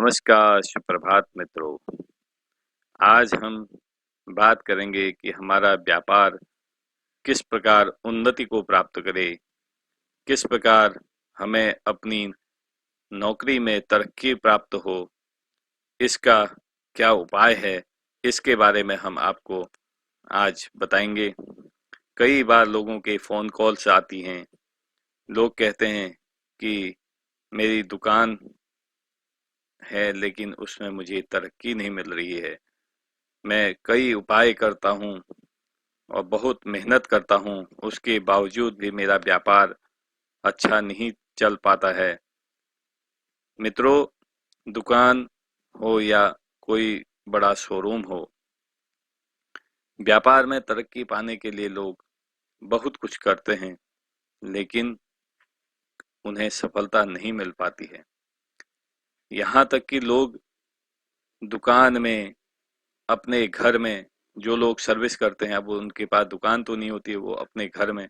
नमस्कार, सुप्रभात मित्रों। आज हम बात करेंगे कि हमारा व्यापार किस प्रकार उन्नति को प्राप्त करे, किस प्रकार हमें अपनी नौकरी में तरक्की प्राप्त हो, इसका क्या उपाय है, इसके बारे में हम आपको आज बताएंगे। कई बार लोगों के फ़ोन कॉल्स आती हैं। लोग कहते हैं कि मेरी दुकान है लेकिन उसमें मुझे तरक्की नहीं मिल रही है। मैं कई उपाय करता हूँ और बहुत मेहनत करता हूँ, उसके बावजूद भी मेरा व्यापार अच्छा नहीं चल पाता है। मित्रों, दुकान हो या कोई बड़ा शोरूम हो, व्यापार में तरक्की पाने के लिए लोग बहुत कुछ करते हैं, लेकिन उन्हें सफलता नहीं मिल पाती है। यहाँ तक कि लोग दुकान में, अपने घर में, जो लोग सर्विस करते हैं, अब उनके पास दुकान तो नहीं होती है, वो अपने घर में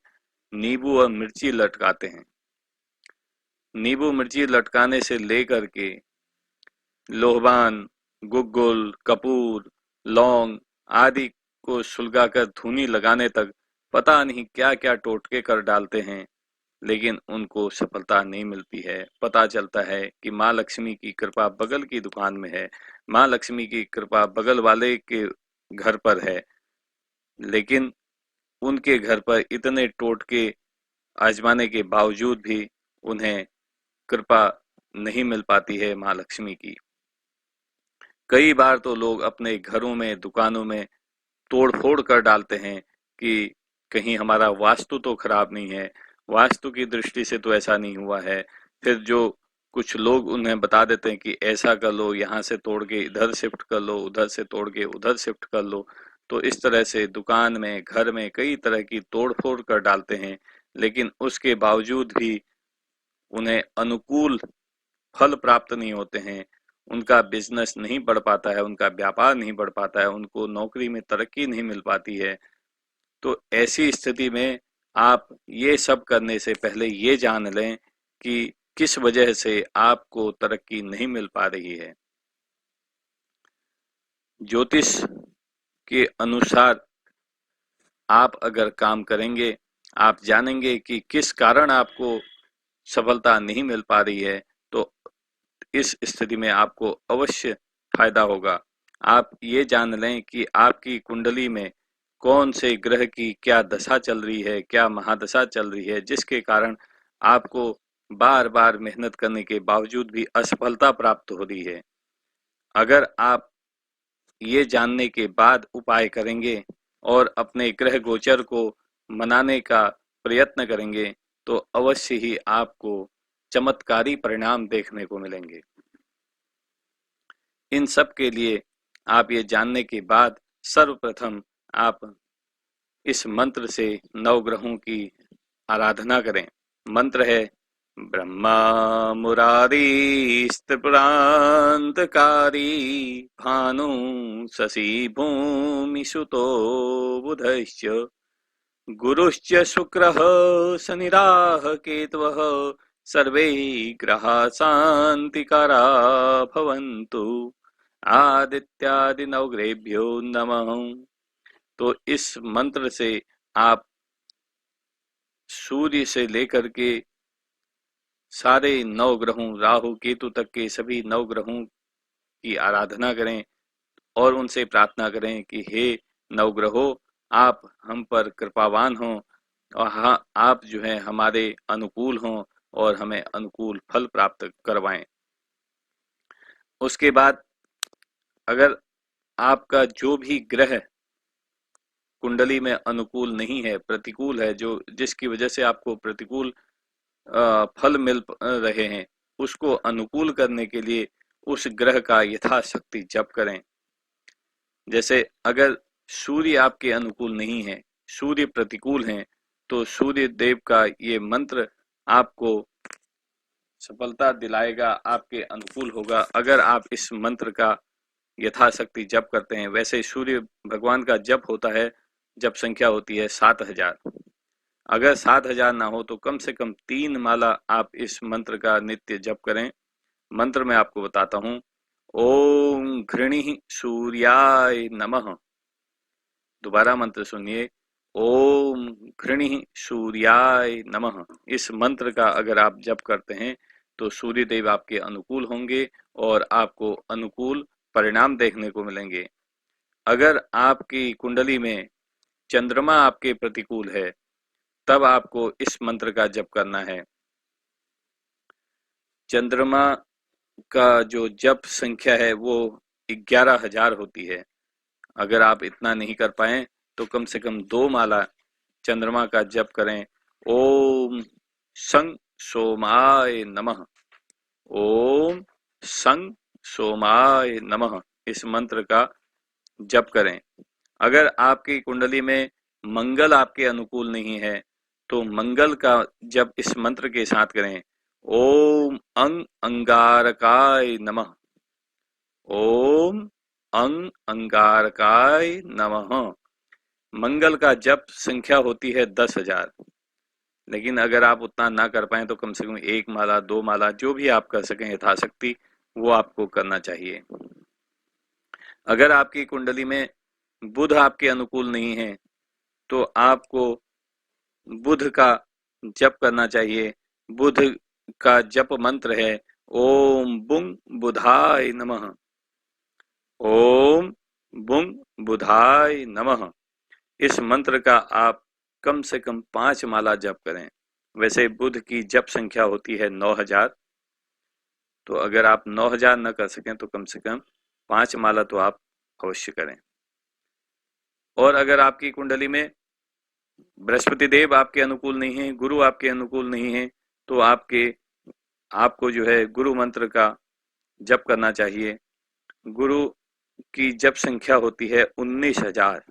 नींबू और मिर्ची लटकाते हैं। नींबू मिर्ची लटकाने से लेकर के लोहबान, गुग्गुल, कपूर, लौंग आदि को सुलगाकर धूनी लगाने तक पता नहीं क्या-क्या टोटके कर डालते हैं, लेकिन उनको सफलता नहीं मिलती है। पता चलता है कि माँ लक्ष्मी की कृपा बगल की दुकान में है, माँ लक्ष्मी की कृपा बगल वाले के घर पर है, लेकिन उनके घर पर इतने टोटके आजमाने के बावजूद भी उन्हें कृपा नहीं मिल पाती है माँ लक्ष्मी की। कई बार तो लोग अपने घरों में, दुकानों में तोड़-फोड़ कर डालते हैं कि कहीं हमारा वास्तु तो खराब नहीं है, वास्तु की दृष्टि से तो ऐसा नहीं हुआ है। फिर जो कुछ लोग उन्हें बता देते हैं कि ऐसा कर लो, यहाँ से तोड़ के इधर शिफ्ट कर लो, उधर से तोड़ के उधर शिफ्ट कर लो। तो इस तरह से दुकान में, घर में कई तरह की तोड़-फोड़ कर डालते हैं, लेकिन उसके बावजूद भी उन्हें अनुकूल फल प्राप्त नहीं होते हैं, उनका बिजनेस नहीं बढ़ पाता है, उनका व्यापार नहीं बढ़ पाता है, उनको नौकरी में तरक्की नहीं मिल पाती है। तो ऐसी स्थिति में आप ये सब करने से पहले ये जान लें कि किस वजह से आपको तरक्की नहीं मिल पा रही है। ज्योतिष के अनुसार आप अगर काम करेंगे, आप जानेंगे कि किस कारण आपको सफलता नहीं मिल पा रही है, तो इस स्थिति में आपको अवश्य फायदा होगा। आप ये जान लें कि आपकी कुंडली में कौन से ग्रह की क्या दशा चल रही है, क्या महादशा चल रही है, जिसके कारण आपको बार-बार मेहनत करने के बावजूद भी असफलता प्राप्त हो रही है। अगर आप ये जानने के बाद उपाय करेंगे और अपने ग्रह गोचर को मनाने का प्रयत्न करेंगे, तो अवश्य ही आपको चमत्कारी परिणाम देखने को मिलेंगे। इन सब के लिए आप ये जानने के बाद सर्वप्रथम आप इस मंत्र से नवग्रहों की आराधना करें। मंत्र है ब्रह्मा मुरारी स्त्रिपुरांतकारी भानु शशि भूमि सुतो बुधश्च गुरुश्च शुक्रः शनिराह केतवः सर्वे ग्रहाः शान्तिकरा भवन्तु आदित्यादि नवग्रहेभ्यो नमः। तो इस मंत्र से आप सूर्य से लेकर के सारे नौ ग्रहों, राहु केतु तक के सभी नौ ग्रहों की आराधना करें और उनसे प्रार्थना करें कि हे नवग्रहों, आप हम पर कृपावान हों और हाँ, आप जो है हमारे अनुकूल हों और हमें अनुकूल फल प्राप्त करवाएं। उसके बाद अगर आपका जो भी ग्रह कुंडली में अनुकूल नहीं है, प्रतिकूल है, जो जिसकी वजह से आपको प्रतिकूल फल मिल रहे हैं, उसको अनुकूल करने के लिए उस ग्रह का यथाशक्ति जप करें। जैसे अगर सूर्य आपके अनुकूल नहीं है, सूर्य प्रतिकूल हैं, तो सूर्य देव का ये मंत्र आपको सफलता दिलाएगा, आपके अनुकूल होगा अगर आप इस मंत्र का यथाशक्ति जप करते हैं। वैसे सूर्य भगवान का जप होता है, जप संख्या होती है 7000। अगर 7000 ना हो तो कम से कम 3 माला आप इस मंत्र का नित्य जप करें। मंत्र मैं आपको बताता हूँ। ओम घृणि सूर्याय नमः। दोबारा मंत्र सुनिए, ओम घृणि सूर्याय नमः। इस मंत्र का अगर आप जप करते हैं तो सूर्य देव आपके अनुकूल होंगे और आपको अनुकूल परिणाम देखने को मिलेंगे। अगर आपकी कुंडली में चंद्रमा आपके प्रतिकूल है तब आपको इस मंत्र का जप करना है। चंद्रमा का जो जप संख्या है वो 11,000 होती है। अगर आप इतना नहीं कर पाए तो कम से कम 2 माला चंद्रमा का जप करें। ओम सं सोमाय नमः, ओम सं सोमाय नमः, इस मंत्र का जप करें। अगर आपकी कुंडली में मंगल आपके अनुकूल नहीं है तो मंगल का जप इस मंत्र के साथ करें। ओम अंग अंगारकाय नमः, ओम अंग अंगारकाय नमः। मंगल का जप संख्या होती है 10,000, लेकिन अगर आप उतना ना कर पाए तो कम से कम 1 माला 2 माला जो भी आप कर सकें यथाशक्ति वो आपको करना चाहिए। अगर आपकी कुंडली में बुध आपके अनुकूल नहीं है तो आपको बुध का जप करना चाहिए। बुध का जप मंत्र है ओम बुंग बुधाय नमः, ओम बुंग बुधाय नमः। इस मंत्र का आप कम से कम 5 माला जप करें। वैसे बुध की जप संख्या होती है 9,000, तो अगर आप 9,000 न कर सकें तो कम से कम 5 माला तो आप अवश्य करें। और अगर आपकी कुंडली में बृहस्पति देव आपके अनुकूल नहीं है, गुरु आपके अनुकूल नहीं है, तो आपको जो है गुरु मंत्र का जप करना चाहिए। गुरु की जप संख्या होती है 19,000,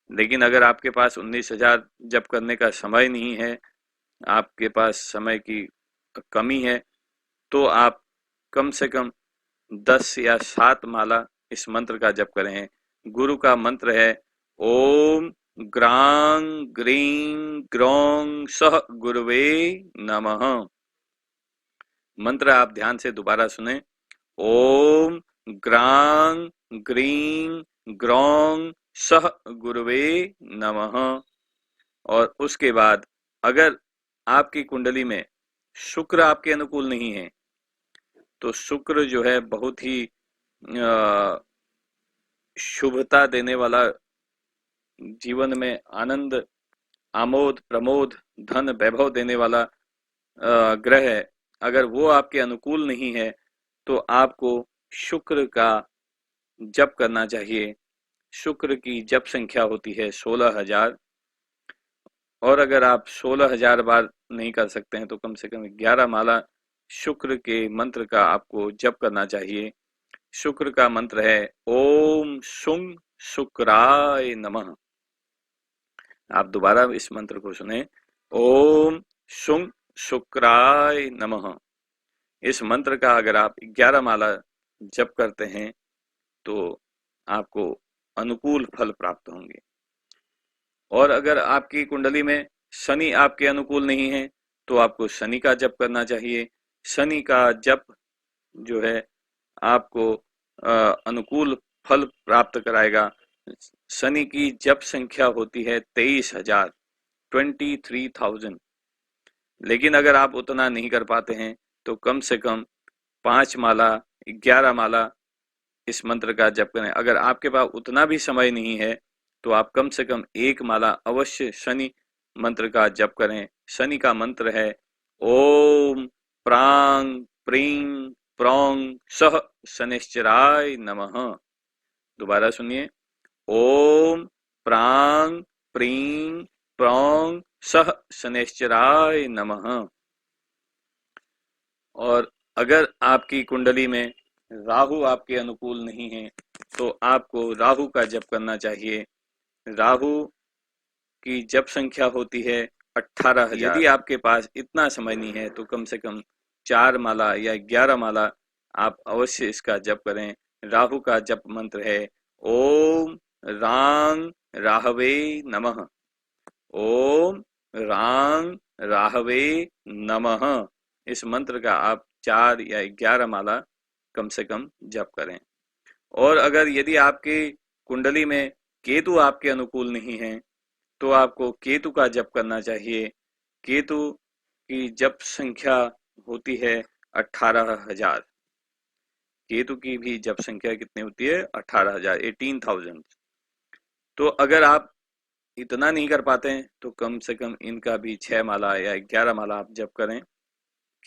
लेकिन अगर आपके पास 19,000 जप करने का समय नहीं है, आपके पास समय की कमी है, तो आप कम से कम 10 या 7 माला इस मंत्र का जप करें। गुरु का मंत्र है ओम ग्रांग ग्रीं ग्रौं सह गुरुवे नमः। मंत्र आप ध्यान से दोबारा सुने, ओम ग्रांग ग्रीं ग्रौं सह गुरुवे नमः। और उसके बाद अगर आपकी कुंडली में शुक्र आपके अनुकूल नहीं है तो शुक्र जो है बहुत ही शुभता देने वाला, जीवन में आनंद आमोद प्रमोद धन वैभव देने वाला ग्रह है। अगर वो आपके अनुकूल नहीं है तो आपको शुक्र का जप करना चाहिए। शुक्र की जप संख्या होती है 16,000, और अगर आप 16,000 बार नहीं कर सकते हैं तो कम से कम 11 माला शुक्र के मंत्र का आपको जप करना चाहिए। शुक्र का मंत्र है ओम शुंग शुक्राय नमः। आप दोबारा इस मंत्र को सुने, ओम शुंग शुक्राय नमः। इस मंत्र का अगर आप 11 माला जप करते हैं तो आपको अनुकूल फल प्राप्त होंगे। और अगर आपकी कुंडली में शनि आपके अनुकूल नहीं है तो आपको शनि का जप करना चाहिए। शनि का जप जो है आपको अनुकूल फल प्राप्त कराएगा। शनि की जप संख्या होती है 23,000, 23,000। लेकिन अगर आप उतना नहीं कर पाते हैं तो कम से कम 5 माला 11 माला इस मंत्र का जप करें। अगर आपके पास उतना भी समय नहीं है तो आप कम से कम 1 माला अवश्य शनि मंत्र का जप करें। शनि का मंत्र है ओम प्रांग प्रीं प्रौंग सह शनिश्चराय नमः। दोबारा सुनिए, ओम प्रांग प्रीं प्रौंग सह शनिश्चराय नमः। और अगर आपकी कुंडली में राहु आपके अनुकूल नहीं है तो आपको राहु का जप करना चाहिए। राहु की जप संख्या होती है 18,000। यदि आपके पास इतना समय नहीं है तो कम से कम 4 माला या 11 माला आप अवश्य इसका जप करें। राहु का जप मंत्र है ओम रांग राहवे नमः, ओम रांग राहवे नमः। इस मंत्र का आप 4 या 11 माला कम से कम जप करें। और अगर यदि आपकी कुंडली में केतु आपके अनुकूल नहीं है तो आपको केतु का जप करना चाहिए। केतु की जप संख्या होती है 18,000। केतु की भी जप संख्या कितनी होती है? 18,000, 18,000। तो अगर आप इतना नहीं कर पाते हैं तो कम से कम इनका भी 6 माला या 11 माला आप जप करें।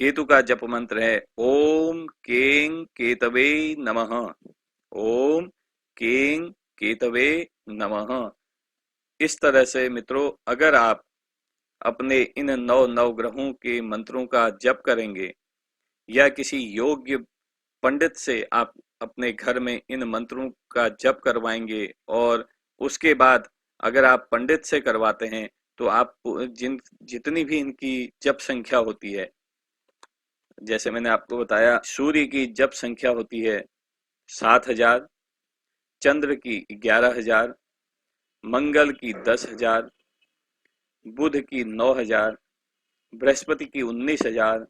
केतु का जप मंत्र है ओम कें केतवे नमः। ओम कें केतवे नमः। इस तरह से मित्रों, अगर आप अपने इन 9 नवग्रहों के मंत्रों का जप करेंगे या किसी योग्य पंडित से आप अपने घर में इन मंत्रों का जप करवाएंगे, और उसके बाद अगर आप पंडित से करवाते हैं तो आप जितनी भी इनकी जप संख्या होती है, जैसे मैंने आपको बताया, सूर्य की जप संख्या होती है 7,000, चंद्र की 11,000, मंगल की 10,000, बुध की 9,000, बृहस्पति की 19,000,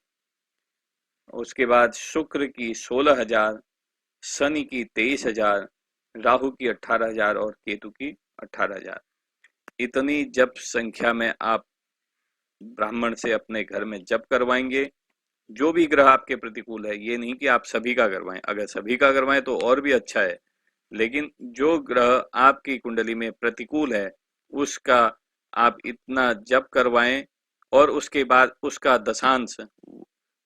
उसके बाद शुक्र की 16,000, शनि की 23,000, राहु की 18,000 और केतु की 18,000। इतनी जप संख्या में आप ब्राह्मण से अपने घर में जप करवाएंगे। जो भी ग्रह आपके प्रतिकूल है, ये नहीं कि आप सभी का करवाएं, अगर सभी का करवाएं तो और भी अच्छा है, लेकिन जो ग्रह आपकी कुंडली में प्रतिकूल है उसका आप इतना जप करवाएं, और उसके बाद उसका दशांश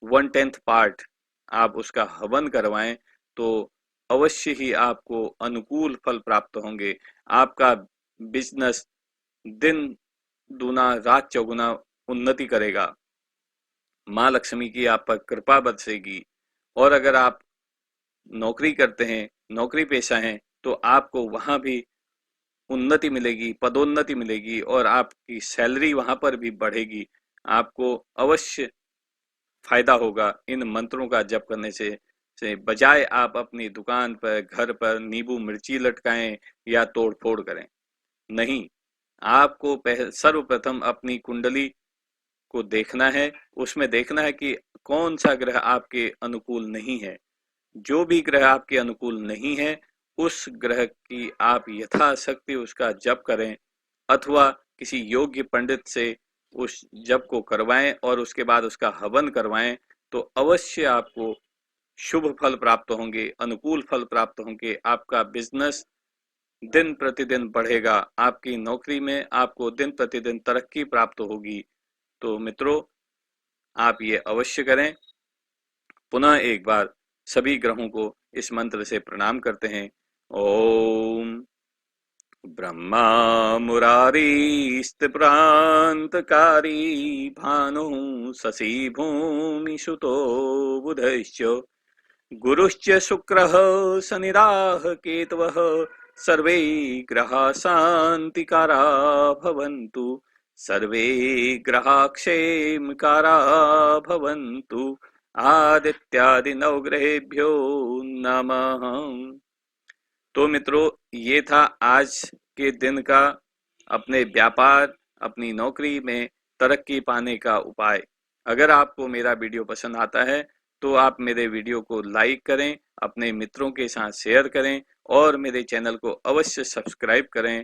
1/10 पार्ट आप उसका हवन करवाएं, तो अवश्य ही आपको अनुकूल फल प्राप्त होंगे। आपका बिजनेस दिन दूना रात चौगुना उन्नति करेगा। माँ लक्ष्मी की आप पर कृपा बरसेगी। और अगर आप नौकरी करते हैं, नौकरी पेशा हैं, तो आपको वहां भी उन्नति मिलेगी, पदोन्नति मिलेगी और आपकी सैलरी वहां पर भी बढ़ेगी। आपको अवश्य फायदा होगा इन मंत्रों का जप करने से बजाय आप अपनी दुकान पर, घर पर नींबू मिर्ची लटकाएं या तोड़ फोड़ करें। नहीं, आपको सर्वप्रथम अपनी कुंडली को देखना है, उसमें देखना है कि कौन सा ग्रह आपके अनुकूल नहीं है। जो भी ग्रह आपके अनुकूल नहीं है उस ग्रह की आप यथाशक्ति उसका जप करें, अथवा किसी योग्य पंडित से उस जप को करवाएं और उसके बाद उसका हवन करवाएं, तो अवश्य आपको शुभ फल प्राप्त होंगे, अनुकूल फल प्राप्त होंगे। आपका बिजनेस दिन प्रतिदिन बढ़ेगा, आपकी नौकरी में आपको दिन प्रतिदिन तरक्की प्राप्त होगी। तो मित्रों, आप ये अवश्य करें। पुनः एक बार सभी ग्रहों को इस मंत्र से प्रणाम करते हैं। ओम ब्रह्मा मुरारी स्त्रिप्रांतकारी भानु शशि भूमि सुतो बुधश्च गुरुश्च शुक्रः शनिराह केतवः सर्वे ग्रहा शांतिकारा भवन्तु। सर्वे ग्रहा क्षेमकारा भवन्तु। आदित्यादि नवग्रहेभ्यो नमः। तो मित्रों, ये था आज के दिन का अपने व्यापार, अपनी नौकरी में तरक्की पाने का उपाय। अगर आपको मेरा वीडियो पसंद आता है तो आप मेरे वीडियो को लाइक करें, अपने मित्रों के साथ शेयर करें और मेरे चैनल को अवश्य सब्सक्राइब करें।